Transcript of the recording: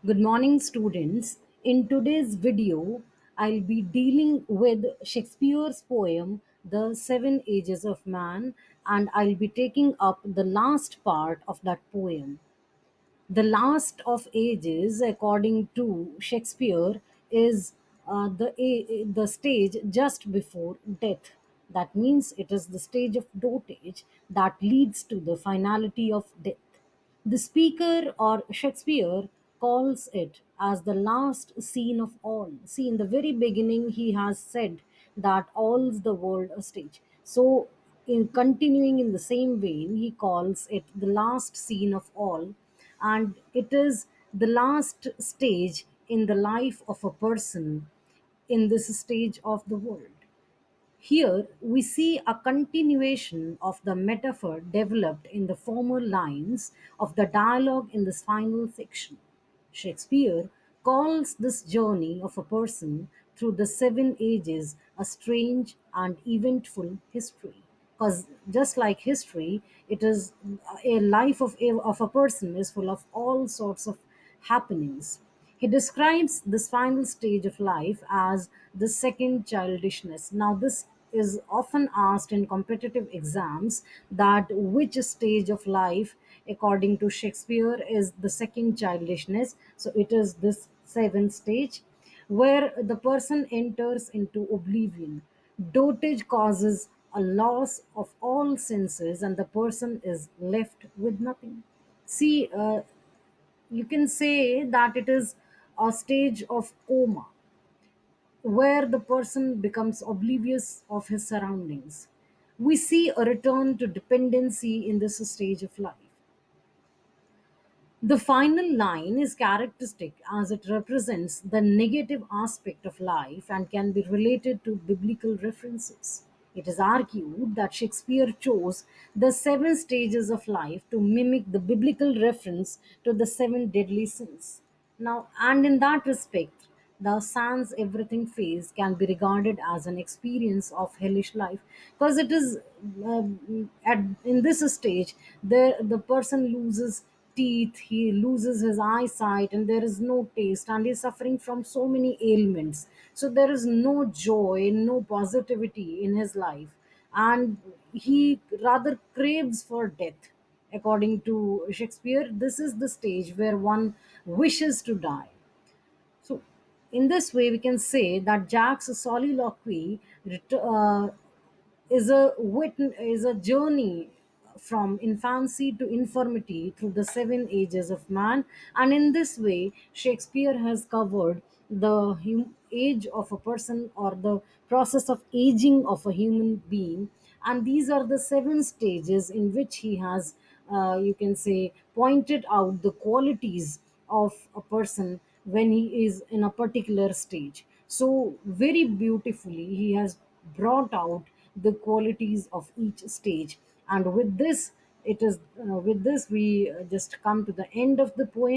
Good morning, students. In today's video, I'll be dealing with Shakespeare's poem, The Seven Ages of Man, and I'll be taking up the last part of that poem. The last of ages, according to Shakespeare, is the stage just before death. That means it is the stage of dotage that leads to the finality of death. The speaker or Shakespeare calls it as the last scene of all. See, in the very beginning, he has said that all's the world a stage. So, in continuing in the same vein, he calls it the last scene of all, and it is the last stage in the life of a person in this stage of the world. Here we see a continuation of the metaphor developed in the former lines of the dialogue in this final section. Shakespeare calls this journey of a person through the seven ages a strange and eventful history. Because just like history, it is a life of a person is full of all sorts of happenings. He describes this final stage of life as the second childishness. Now, this is often asked in competitive exams that which stage of life, according to Shakespeare, is the second childishness. So, it is this seventh stage where the person enters into oblivion. Dotage causes a loss of all senses, and the person is left with nothing. See, you can say that it is a stage of coma where the person becomes oblivious of his surroundings. We see a return to dependency in this stage of life. The final line is characteristic as it represents the negative aspect of life and can be related to biblical references. It is argued that Shakespeare chose the seven stages of life to mimic the biblical reference to the seven deadly sins. Now, and in that respect, the sans everything phase can be regarded as an experience of hellish life because it is in this stage the person loses teeth, he loses his eyesight, and there is no taste, and he's suffering from so many ailments. So there is no joy, no positivity in his life, and he rather craves for death. According to Shakespeare, this is the stage where one wishes to die. So, in this way, we can say that Jack's soliloquy is a journey from infancy to infirmity through the seven ages of man, and in this way, Shakespeare has covered the age of a person or the process of aging of a human being, and these are the seven stages in which he has, you can say, pointed out the qualities of a person when he is in a particular stage. So, very beautifully, he has brought out the qualities of each stage. And with this, it is with this we just come to the end of the poem.